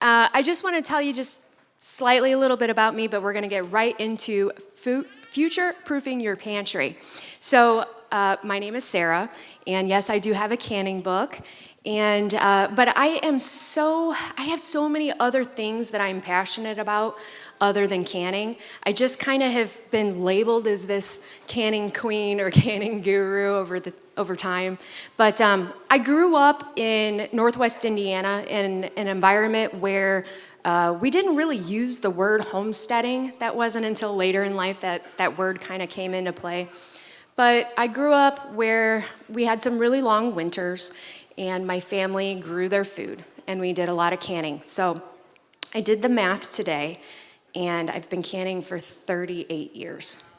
I just want to tell you just slightly a little bit about me, but we're going to get right into future-proofing your pantry. So my name is Sarah, and yes, I do have a canning book. And but I have so many other things that I'm passionate about other than canning. I just kind of have been labeled as this canning queen or canning guru over time. But I grew up in Northwest Indiana in an environment where we didn't really use the word homesteading. That wasn't until later in life that word kind of came into play. But I grew up where we had some really long winters, and my family grew their food, and we did a lot of canning. So I did the math today, and I've been canning for 38 years.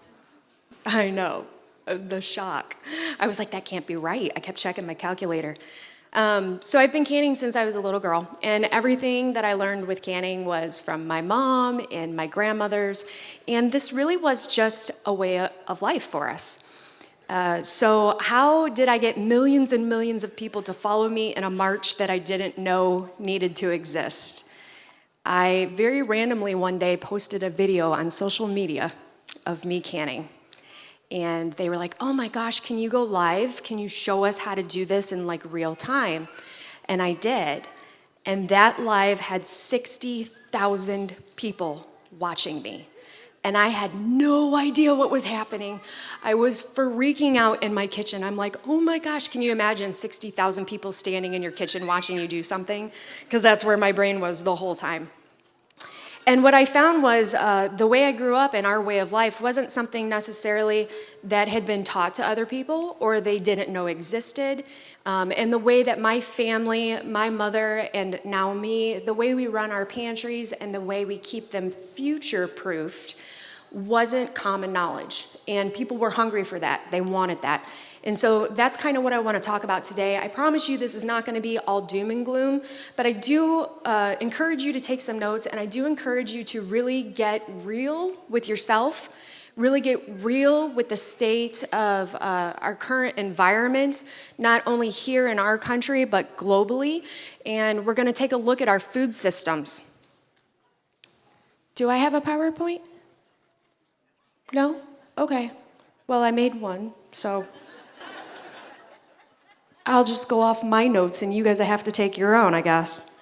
I know, the shock. I was like, that can't be right. I kept checking my calculator. So I've been canning since I was a little girl, and everything that I learned with canning was from my mom and my grandmothers, and this really was just a way of life for us. So how did I get millions and millions of people to follow me in a march that I didn't know needed to exist? I very randomly one day posted a video on social media of me canning. And they were like, oh my gosh, can you go live? Can you show us how to do this in like real time? And I did. And that live had 60,000 people watching me. And I had no idea what was happening. I was freaking out in my kitchen. I'm like, oh my gosh, can you imagine 60,000 people standing in your kitchen watching you do something? Because that's where my brain was the whole time. And what I found was the way I grew up and our way of life wasn't something necessarily that had been taught to other people or they didn't know existed. And the way that my family, my mother, and now me, the way we run our pantries and the way we keep them future-proofed wasn't common knowledge. And people were hungry for that. They wanted that. And so that's kind of what I want to talk about today. I promise you this is not going to be all doom and gloom, but I do encourage you to take some notes, and I do encourage you to really get real with yourself, really get real with the state of our current environment, not only here in our country, but globally. And we're going to take a look at our food systems. Do I have a PowerPoint? No? Okay. Well, I made one, so I'll just go off my notes and you guys have to take your own, I guess.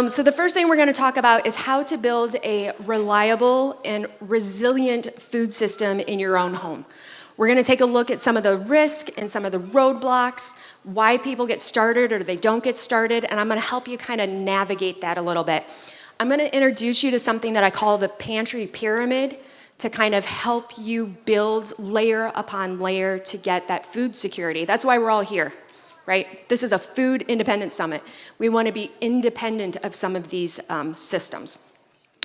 So the first thing we're going to talk about is how to build a reliable and resilient food system in your own home. We're going to take a look at some of the risk and some of the roadblocks, why people get started or they don't get started, and I'm going to help you kind of navigate that a little bit. I'm going to introduce you to something that I call the pantry pyramid to kind of help you build layer upon layer to get that food security. That's why we're all here, right? This is a food independence summit. We want to be independent of some of these systems.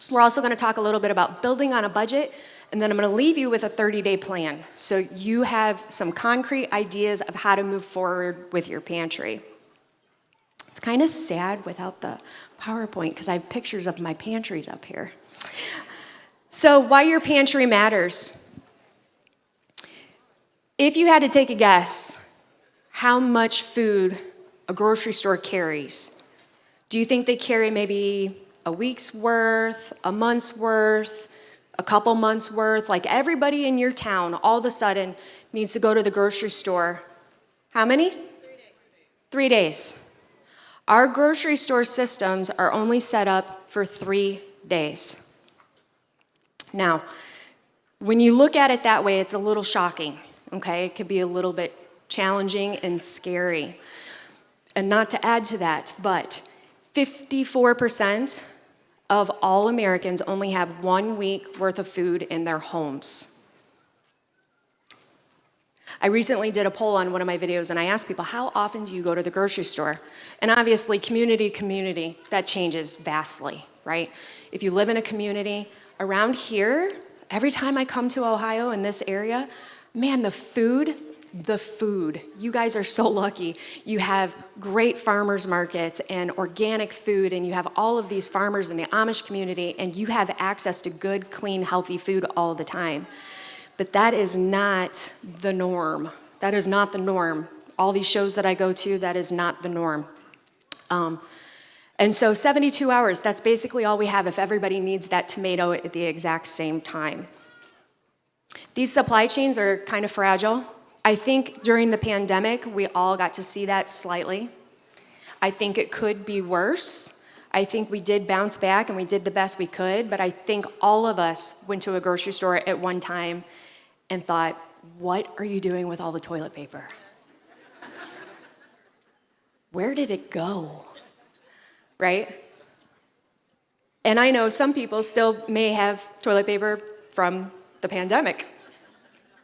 We're also going to talk a little bit about building on a budget, and then I'm going to leave you with a 30-day plan so you have some concrete ideas of how to move forward with your pantry. It's kind of sad without the PowerPoint because I have pictures of my pantries up here. So why your pantry matters. If you had to take a guess how much food a grocery store carries, do you think they carry maybe a week's worth, a month's worth, a couple months worth? Like everybody in your town all of a sudden needs to go to the grocery store. How many? 3 days. 3 days. Our grocery store systems are only set up for 3 days. Now, when you look at it that way, it's a little shocking, okay? It could be a little bit challenging and scary. And not to add to that, but 54% of all Americans only have 1 week worth of food in their homes. I recently did a poll on one of my videos, and I asked people, how often do you go to the grocery store? And obviously, community to community, that changes vastly, right? If you live in a community, around here, every time I come to Ohio in this area, man, the food, you guys are so lucky. You have great farmers markets and organic food, and you have all of these farmers in the Amish community, and you have access to good, clean, healthy food all the time. But that is not the norm. That is not the norm. All these shows that I go to, that is not the norm. And so 72 hours, that's basically all we have if everybody needs that tomato at the exact same time. These supply chains are kind of fragile. I think during the pandemic, we all got to see that slightly. I think it could be worse. I think we did bounce back and we did the best we could, but I think all of us went to a grocery store at one time and thought, what are you doing with all the toilet paper? Where did it go? Right? And I know some people still may have toilet paper from the pandemic.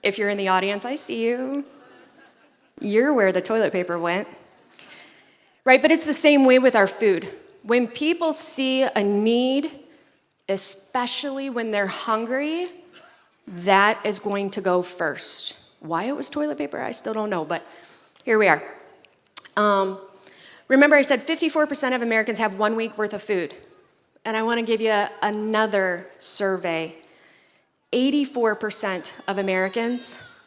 If you're in the audience, I see you. You're where the toilet paper went. Right, but it's the same way with our food. When people see a need, especially when they're hungry, that is going to go first. Why it was toilet paper, I still don't know, but here we are. Remember I said 54% of Americans have 1 week worth of food. And I want to give you another survey. 84% of Americans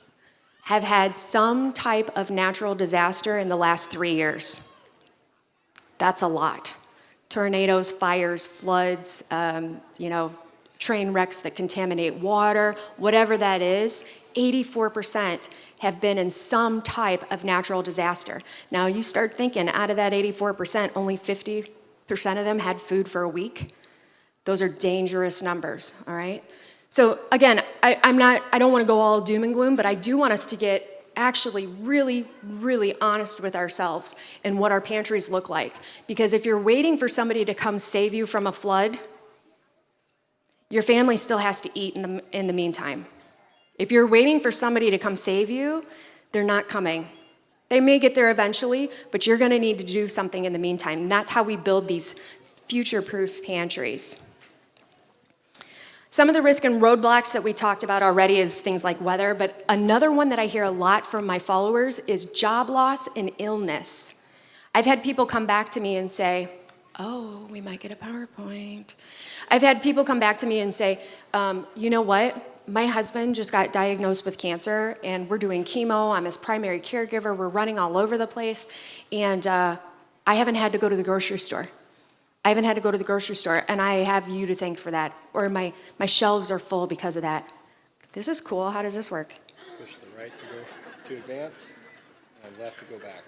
have had some type of natural disaster in the last 3 years. That's a lot. Tornadoes, fires, floods, train wrecks that contaminate water, whatever that is, 84% have been in some type of natural disaster. Now you start thinking, out of that 84%, only 50% of them had food for a week. Those are dangerous numbers, all right? So again, I don't want to go all doom and gloom, but I do want us to get actually really, really honest with ourselves and what our pantries look like. Because if you're waiting for somebody to come save you from a flood, your family still has to eat in the meantime. If you're waiting for somebody to come save you, they're not coming. They may get there eventually, but you're gonna need to do something in the meantime. And that's how we build these future-proof pantries. Some of the risk and roadblocks that we talked about already is things like weather, but another one that I hear a lot from my followers is job loss and illness. I've had people come back to me and say, oh, we might get a PowerPoint. I've had people come back to me and say, you know what? My husband just got diagnosed with cancer and we're doing chemo. I'm his primary caregiver. We're running all over the place. And I haven't had to go to the grocery store. And I have you to thank for that. Or my shelves are full because of that. This is cool. How does this work? Push the right to go to advance and left to go back.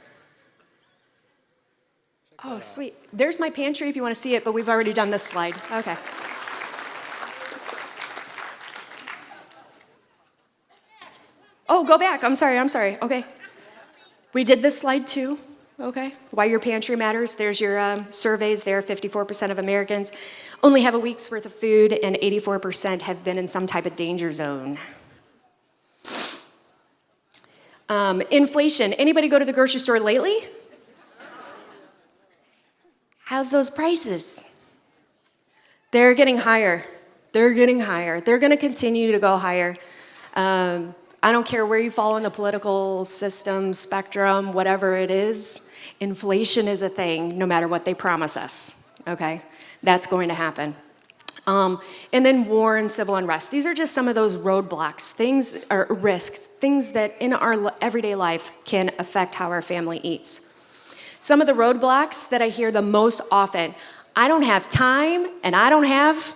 Oh, sweet. There's my pantry if you want to see it, but we've already done this slide. Okay. Oh, go back. I'm sorry. Okay. We did this slide too. Okay. Why your pantry matters. There's your surveys there. 54% of Americans only have a week's worth of food, and 84% have been in some type of danger zone. Inflation. Anybody go to the grocery store lately? How's those prices? They're getting higher. They're going to continue to go higher. I don't care where you fall in the political system, spectrum, whatever it is, inflation is a thing no matter what they promise us, okay? That's going to happen. And then war and civil unrest. These are just some of those roadblocks, things or risks, things that in our everyday life can affect how our family eats. Some of the roadblocks that I hear the most often, I don't have time and I don't have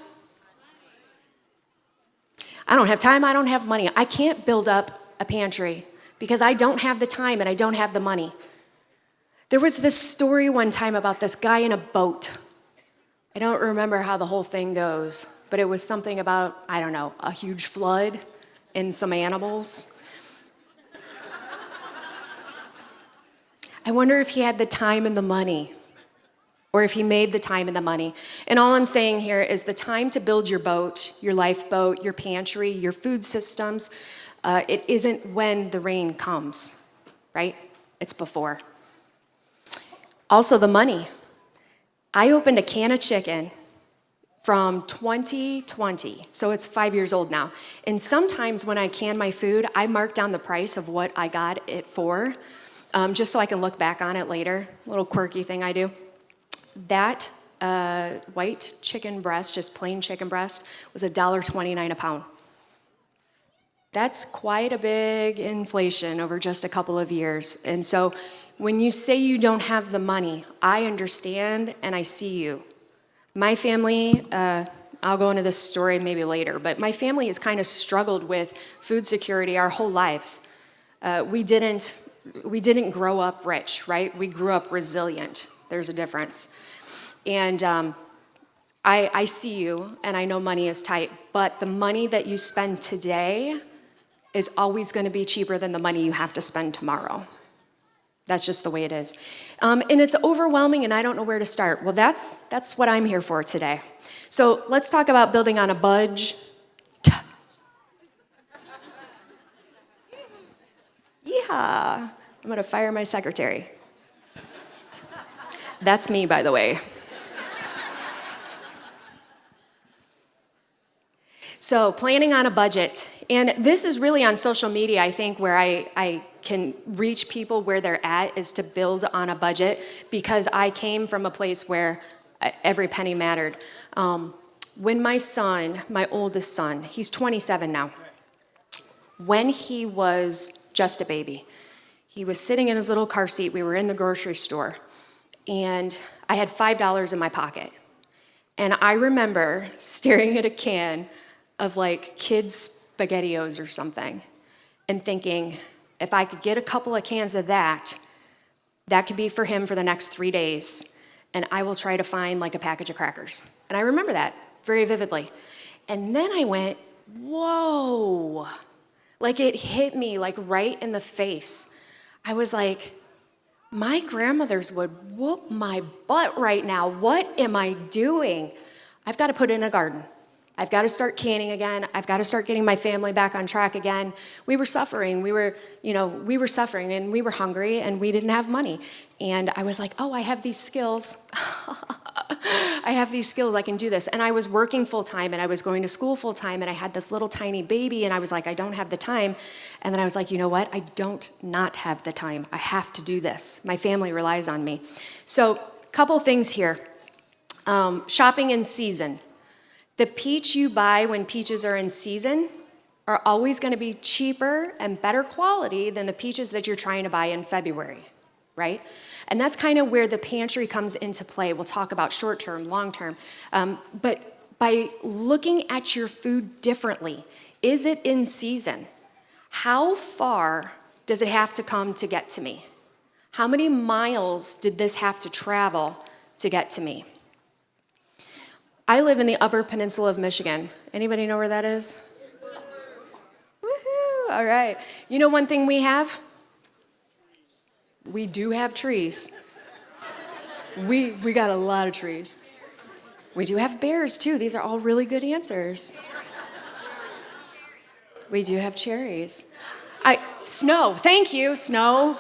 money. I can't build up a pantry because I don't have the time and I don't have the money. There was this story one time about this guy in a boat. I don't remember how the whole thing goes, but it was something about, I don't know, a huge flood and some animals. I wonder if he had the time and the money, or if he made the time and the money. And all I'm saying here is the time to build your boat, your lifeboat, your pantry, your food systems, it isn't when the rain comes, right? It's before. Also the money. I opened a can of chicken from 2020, so it's 5 years old now. And sometimes when I can my food, I mark down the price of what I got it for, just so I can look back on it later. A little quirky thing I do. That white chicken breast, just plain chicken breast, was $1.29 a pound. That's quite a big inflation over just a couple of years. And so When you say you don't have the money, I understand and I see you. My family, I'll go into this story maybe later, but my family has kind of struggled with food security our whole lives. We didn't grow up rich, right? We grew up resilient. There's a difference. And I see you, and I know money is tight, but the money that you spend today is always going to be cheaper than the money you have to spend tomorrow. That's just the way it is. And it's overwhelming, and I don't know where to start. Well, that's what I'm here for today. So let's talk about building on a budge. Yeah, I'm going to fire my secretary. That's me, by the way. So planning on a budget. And this is really on social media, I think, where I can reach people where they're at is to build on a budget, because I came from a place where every penny mattered. When my son, my oldest son, he's 27 now, when he was just a baby, he was sitting in his little car seat. We were in the grocery store, and I had $5 in my pocket. And I remember staring at a can of like kids' SpaghettiOs or something and thinking, if I could get a couple of cans of that, that could be for him for the next 3 days, and I will try to find like a package of crackers. And I remember that very vividly. And then I went, whoa, like it hit me like right in the face. I was like, my grandmothers would whoop my butt right now. What am I doing? I've got to put in a garden. I've got to start canning again. I've got to start getting my family back on track again. We were suffering. We were suffering, and we were hungry, and we didn't have money. And I was like, oh, I have these skills. I have these skills. I can do this. And I was working full time, and I was going to school full time, and I had this little tiny baby, and I was like, I don't have the time. And then I was like, you know what? I don't not have the time. I have to do this. My family relies on me. So, couple things here. Shopping in season. The peach you buy when peaches are in season are always going to be cheaper and better quality than the peaches that you're trying to buy in February, right? And that's kind of where the pantry comes into play. We'll talk about short-term, long-term. But by looking at your food differently, is it in season? How far does it have to come to get to me? How many miles did this have to travel to get to me? I live in the Upper Peninsula of Michigan. Anybody know where that is? Woohoo! All right. You know one thing we have? We do have trees. We got a lot of trees. We do have bears too. These are all really good answers. We do have cherries. Snow. Thank you. Snow.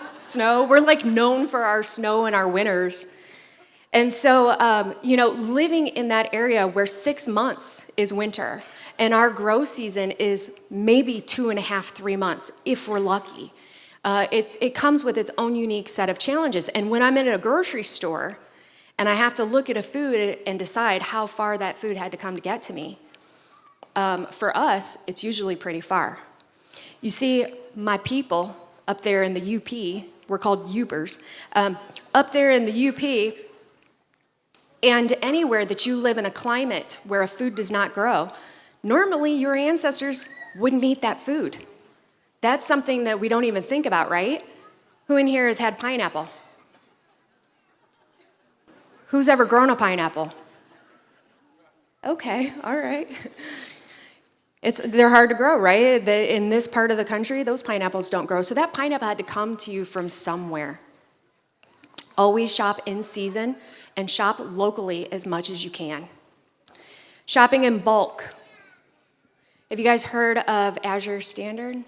We're like known for our snow and our winters. And so, living in that area where 6 months is winter, and our grow season is maybe 2.5, 3 months, if we're lucky, it comes with its own unique set of challenges. And when I'm in a grocery store, and I have to look at a food and decide how far that food had to come to get to me, for us, it's usually pretty far. You see, my people up there in the UP, we're called Upers, up there in the UP, and anywhere that you live in a climate where a food does not grow, normally your ancestors wouldn't eat that food. That's something that we don't even think about, right? Who in here has had pineapple? Who's ever grown a pineapple? Okay, all right. They're hard to grow, right? In this part of the country, those pineapples don't grow. So that pineapple had to come to you from somewhere. Always shop in season and shop locally as much as you can. Shopping in bulk. Have you guys heard of Azure Standard?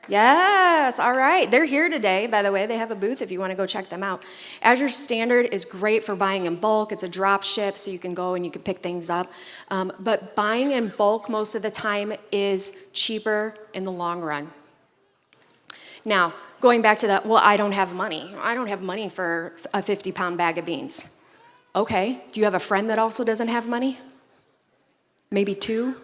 Yes, all right. They're here today, by the way. They have a booth if you want to go check them out. Azure Standard is great for buying in bulk. It's a drop ship, so you can go and you can pick things up. But buying in bulk most of the time is cheaper in the long run. Now, going back to that, well, I don't have money. I don't have money for a 50-pound bag of beans. Okay, do you have a friend that also doesn't have money? Maybe two?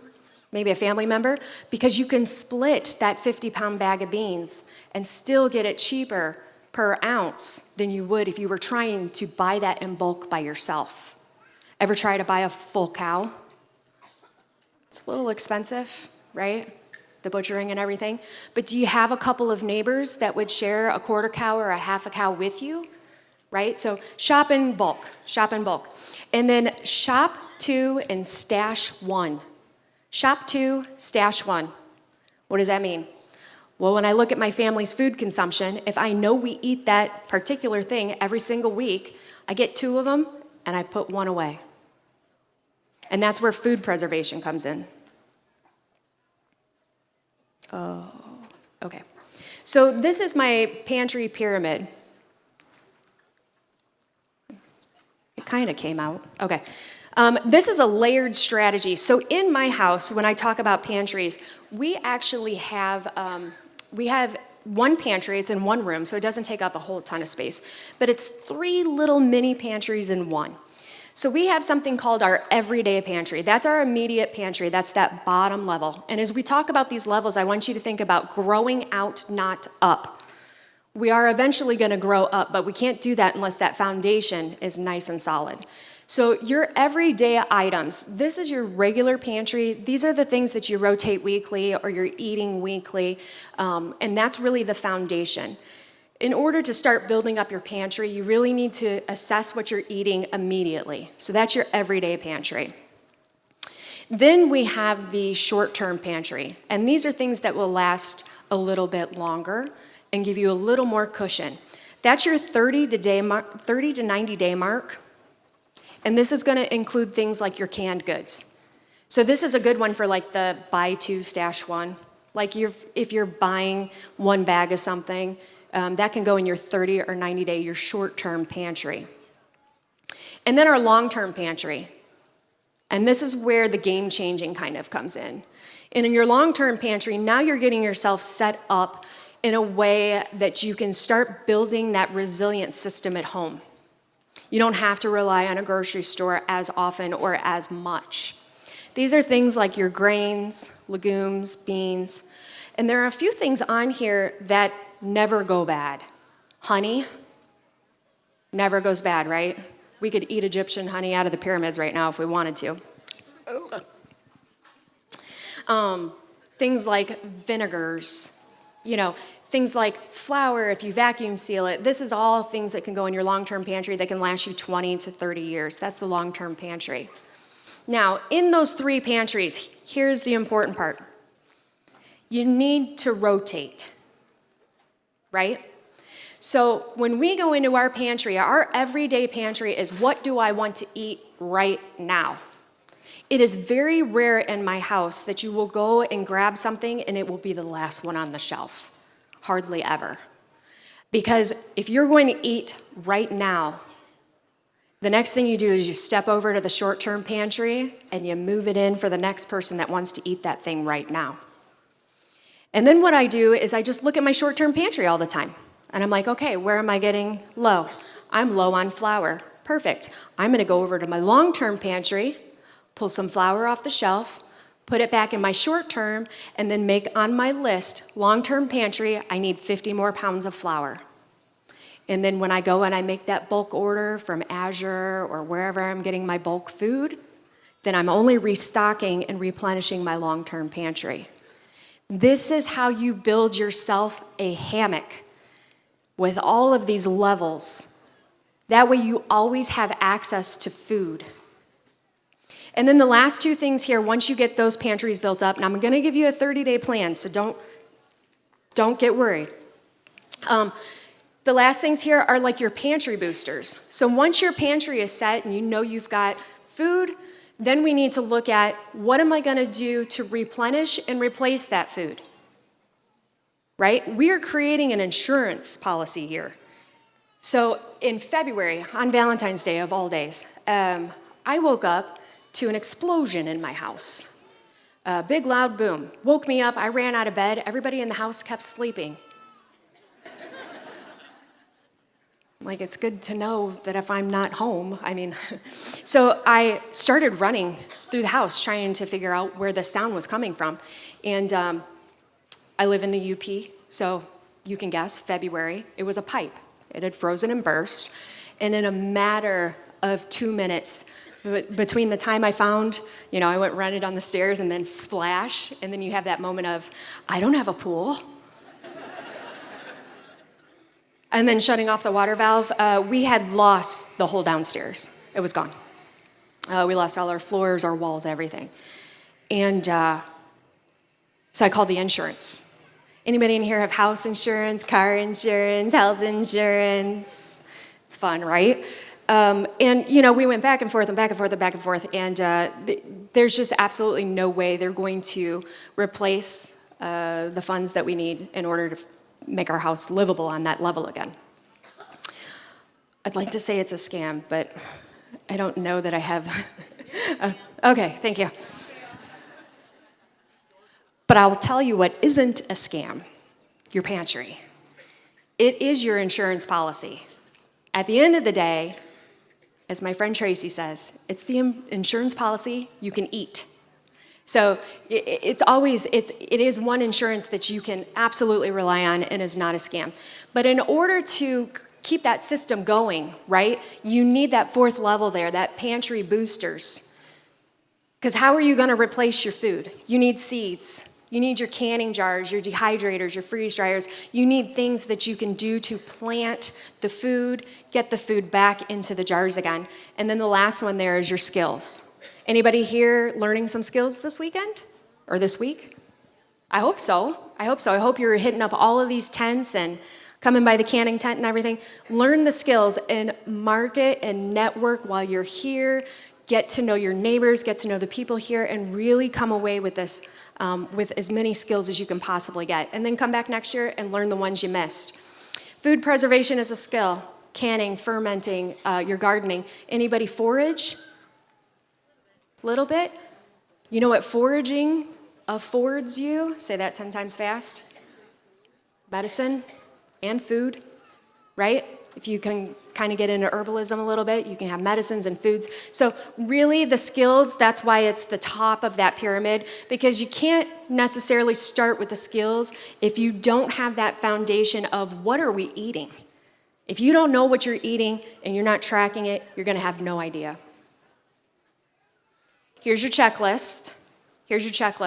Maybe a family member? Because you can split that 50-pound bag of beans and still get it cheaper per ounce than you would if you were trying to buy that in bulk by yourself. Ever try to buy a full cow? It's a little expensive, right? The butchering and everything. But do you have a couple of neighbors that would share a quarter cow or a half a cow with you? Right? So shop in bulk, shop in bulk. And then shop 2 and stash 1. Shop 2, stash 1. What does that mean? Well, when I look at my family's food consumption, if I know we eat that particular thing every single week, I get 2 of them and I put 1 away. And that's where food preservation comes in. Oh, okay. So this is my pantry pyramid. It kind of came out. Okay. This is a layered strategy. So in my house, when I talk about pantries, we actually have, one pantry. It's in one room, so it doesn't take up a whole ton of space. But it's 3 little mini pantries in one. So we have something called our everyday pantry. That's our immediate pantry. That's that bottom level. And as we talk about these levels, I want you to think about growing out, not up. We are eventually going to grow up, but we can't do that unless that foundation is nice and solid. So your everyday items, this is your regular pantry. These are the things that you rotate weekly or you're eating weekly, and that's really the foundation. In order to start building up your pantry, you really need to assess what you're eating immediately. So that's your everyday pantry. Then we have the short-term pantry, and these are things that will last a little bit longer and give you a little more cushion. That's your 30 to 90 day mark. And this is going to include things like your canned goods. So this is a good one for like the buy 2, stash 1. Like if you're buying 1 bag of something, that can go in your 30 or 90 day, your short-term pantry. And then our long-term pantry. And this is where the game-changing kind of comes in. And in your long-term pantry, now you're getting yourself set up in a way that you can start building that resilient system at home. You don't have to rely on a grocery store as often or as much. These are things like your grains, legumes, beans, and there are a few things on here that never go bad. Honey never goes bad, right? We could eat Egyptian honey out of the pyramids right now if we wanted to. Things like vinegars, things like flour, if you vacuum seal it. This is all things that can go in your long-term pantry that can last you 20 to 30 years. That's the long-term pantry. Now, in those 3 pantries, here's the important part. You need to rotate, right? So when we go into our pantry, our everyday pantry is what do I want to eat right now? It is very rare in my house that you will go and grab something and it will be the last one on the shelf. Hardly ever. Because if you're going to eat right now, the next thing you do is you step over to the short-term pantry and you move it in for the next person that wants to eat that thing right now. And then what I do is I just look at my short-term pantry all the time. And I'm like, okay, where am I getting low? I'm low on flour. Perfect. I'm going to go over to my long-term pantry, pull some flour off the shelf, put it back in my short term, and then make on my list, long-term pantry, I need 50 more pounds of flour. And then when I go and I make that bulk order from Azure or wherever I'm getting my bulk food, then I'm only restocking and replenishing my long-term pantry. This is how you build yourself a hammock with all of these levels. That way you always have access to food. And then the last 2 things here, once you get those pantries built up, and I'm going to give you a 30-day plan, so don't get worried. The last things here are like your pantry boosters. So once your pantry is set and you know you've got food, then we need to look at what am I going to do to replenish and replace that food, right? We are creating an insurance policy here. So in February, on Valentine's Day of all days, I woke up to an explosion in my house. A big loud boom. Woke me up, I ran out of bed, everybody in the house kept sleeping. Like, it's good to know that if I'm not home, so I started running through the house trying to figure out where the sound was coming from. And I live in the UP, so you can guess, February, it was a pipe. It had frozen and burst. And in a matter of 2 minutes, between the time I found, I went running down the stairs and then splash, and then you have that moment of, I don't have a pool. And then shutting off the water valve, we had lost the whole downstairs. It was gone. We lost all our floors, our walls, everything. And so I called the insurance. Anybody in here have house insurance, car insurance, health insurance? It's fun, right? And, we went back and forth and back and forth and back and forth, and there's just absolutely no way they're going to replace the funds that we need in order to make our house livable on that level again. I'd like to say it's a scam, but I don't know that I have. Okay, thank you. But I will tell you what isn't a scam: your pantry. It is your insurance policy. At the end of the day, as my friend Tracy says, it's the insurance policy you can eat. So it is one insurance that you can absolutely rely on and is not a scam. But in order to keep that system going, right, you need that fourth level there, that pantry boosters. Because how are you going to replace your food? You need seeds. You need your canning jars, your dehydrators, your freeze dryers. You need things that you can do to plant the food, get the food back into the jars again. And then the last one there is your skills. Anybody here learning some skills this weekend or this week? I hope so. I hope you're hitting up all of these tents and coming by the canning tent and everything. Learn the skills and market and network while you're here. Get to know your neighbors, get to know the people here, and really come away with this with as many skills as you can possibly get. And then come back next year and learn the ones you missed. Food preservation is a skill. Canning, fermenting, your gardening. Anybody forage? Little bit? You know what foraging affords you? Say that 10 times fast. Medicine and food, right? If you can kind of get into herbalism a little bit, you can have medicines and foods. So really the skills, that's why it's the top of that pyramid, because you can't necessarily start with the skills if you don't have that foundation of what are we eating. If you don't know what you're eating and you're not tracking it, you're going to have no idea. Here's your checklist.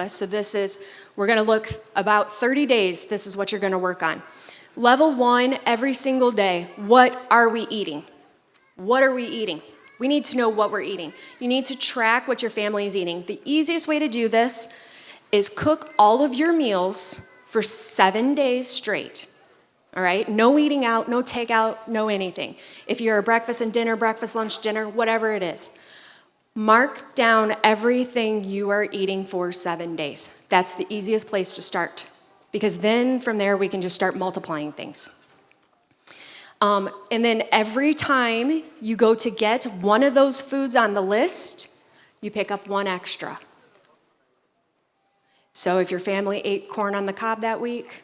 So we're going to look about 30 days. This is what you're going to work on. Level 1, every single day. What are we eating? What are we eating? We need to know what we're eating. You need to track what your family is eating. The easiest way to do this is cook all of your meals for 7 days straight. All right? No eating out, no takeout, no anything. If you're a breakfast and dinner, breakfast, lunch, dinner, whatever it is. Mark down everything you are eating for 7 days. That's the easiest place to start, because then from there we can just start multiplying things. And then every time you go to get one of those foods on the list, you pick up one extra. So if your family ate corn on the cob that week,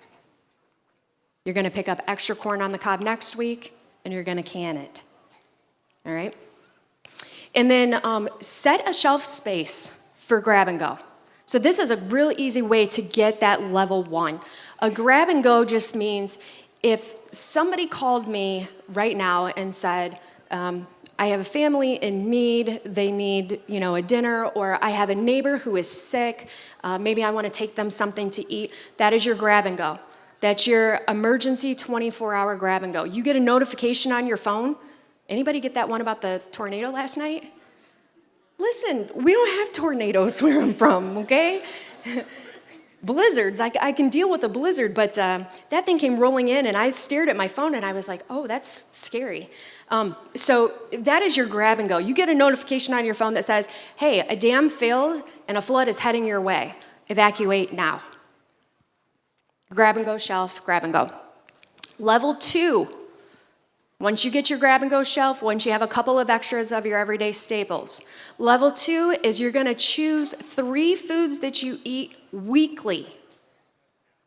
you're going to pick up extra corn on the cob next week, and you're going to can it. All right? And then set a shelf space for grab and go. So this is a real easy way to get that level 1. A grab and go just means if somebody called me right now and said, I have a family in need, they need, a dinner, or I have a neighbor who is sick, maybe I want to take them something to eat, that is your grab and go. That's your emergency 24-hour grab and go. You get a notification on your phone. Anybody get that one about the tornado last night? Listen, we don't have tornadoes where I'm from, okay? Blizzards, I can deal with a blizzard, but that thing came rolling in, and I stared at my phone, and I was like, oh, that's scary. So that is your grab and go. You get a notification on your phone that says, hey, a dam failed, and a flood is heading your way. Evacuate now. Grab and go shelf, grab and go. Level 2. Once you get your grab and go shelf, once you have a couple of extras of your everyday staples. Level 2 is you're going to choose 3 foods that you eat weekly,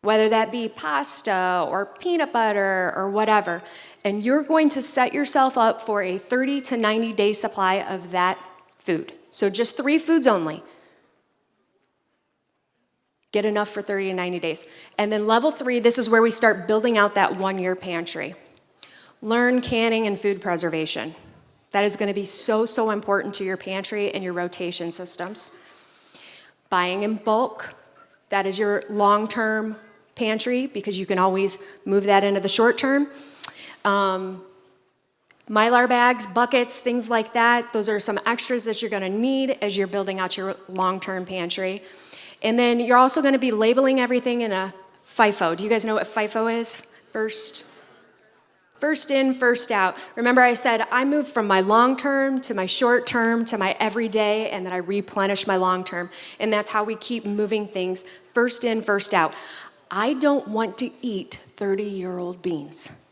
whether that be pasta or peanut butter or whatever. And you're going to set yourself up for a 30 to 90 day supply of that food. So just 3 foods only. Get enough for 30 to 90 days. And then level 3, this is where we start building out that 1-year pantry. learn canning and food preservation. That is going to be so, so important to your pantry and your rotation systems. Buying in bulk, that is your long-term pantry because you can always move that into the short term. Mylar bags, buckets, things like that. Those are some extras that you're going to need as you're building out your long-term pantry. And then you're also going to be labeling everything in a FIFO. Do you guys know what FIFO is? First in, first out. Remember I said I moved from my long-term to my short-term to my everyday, and then I replenish my long-term. And that's how we keep moving things first in, first out. I don't want to eat 30-year-old beans.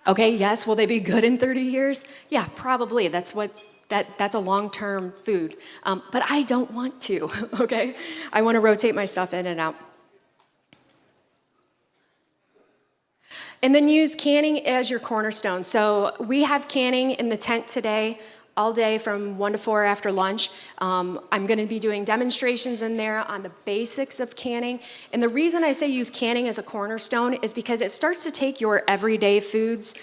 Okay, yes, will they be good in 30 years? Yeah, probably. That's a long-term food. But I don't want to, okay? I want to rotate my stuff in and out. And then use canning as your cornerstone. So we have canning in the tent today, all day from 1 to 4 after lunch. I'm going to be doing demonstrations in there on the basics of canning. And the reason I say use canning as a cornerstone is because it starts to take your everyday foods,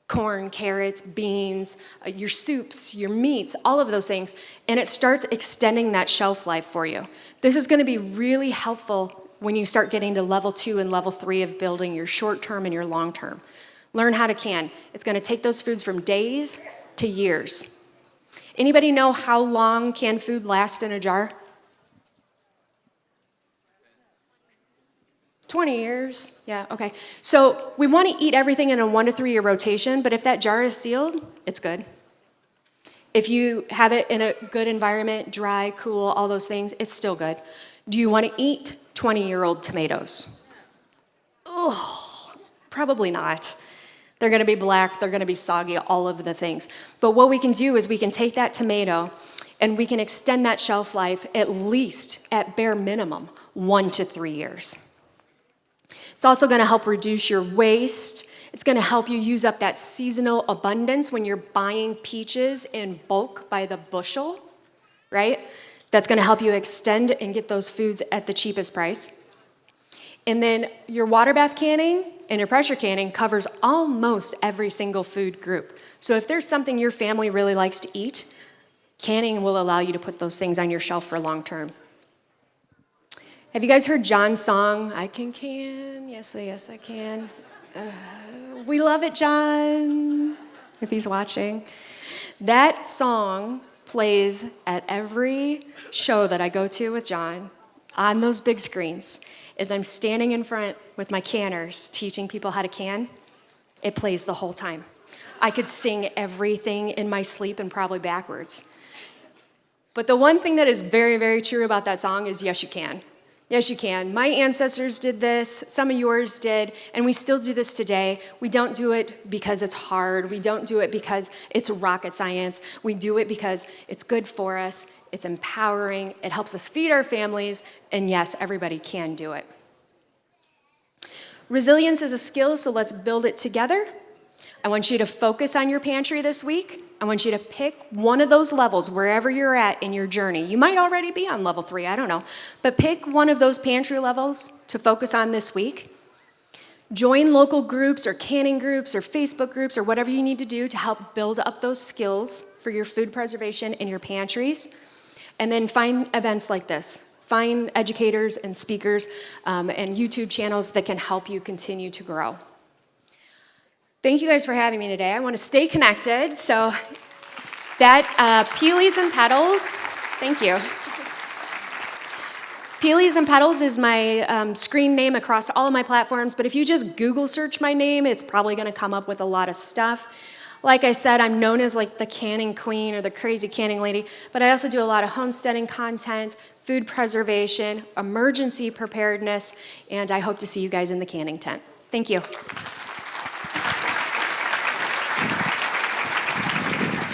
corn, carrots, beans, your soups, your meats, all of those things, and it starts extending that shelf life for you. This is going to be really helpful when you start getting to level 2 and level 3 of building your short term and your long term. Learn how to can. It's going to take those foods from days to years. Anybody know how long canned food lasts in a jar? 20 years. Yeah, okay. So we want to eat everything in a 1 to 3 year rotation, but if that jar is sealed, it's good. If you have it in a good environment, dry, cool, all those things, it's still good. Do you want to eat 20-year-old tomatoes? Oh, probably not. They're going to be black, they're going to be soggy, all of the things. But what we can do is we can take that tomato and we can extend that shelf life at least, at bare minimum, 1 to 3 years. It's also going to help reduce your waste. It's going to help you use up that seasonal abundance when you're buying peaches in bulk by the bushel, right? That's going to help you extend and get those foods at the cheapest price. And then your water bath canning and your pressure canning covers almost every single food group. So if there's something your family really likes to eat, canning will allow you to put those things on your shelf for long term. Have you guys heard John's song, I Can Can? Yes, I can. We love it, John, if he's watching. That song plays at every show that I go to with John on those big screens. As I'm standing in front with my canners teaching people how to can, it plays the whole time. I could sing everything in my sleep and probably backwards. But the one thing that is very, very true about that song is yes, you can. Yes, you can. My ancestors did this, some of yours did, and we still do this today. We don't do it because it's hard. We don't do it because it's rocket science. We do it because it's good for us, it's empowering, it helps us feed our families, and yes, everybody can do it. Resilience is a skill, so let's build it together. I want you to focus on your pantry this week. I want you to pick one of those levels wherever you're at in your journey. You might already be on level 3, I don't know. But pick one of those pantry levels to focus on this week. Join local groups or canning groups or Facebook groups or whatever you need to do to help build up those skills for your food preservation in your pantries. And then find events like this. Find educators and speakers and YouTube channels that can help you continue to grow. Thank you guys for having me today. I want to stay connected, so that Peelies and Petals, thank you. Peelies and Petals is my screen name across all of my platforms, but if you just Google search my name, it's probably going to come up with a lot of stuff. Like I said, I'm known as like the canning queen or the crazy canning lady, but I also do a lot of homesteading content, food preservation, emergency preparedness, and I hope to see you guys in the canning tent. Thank you.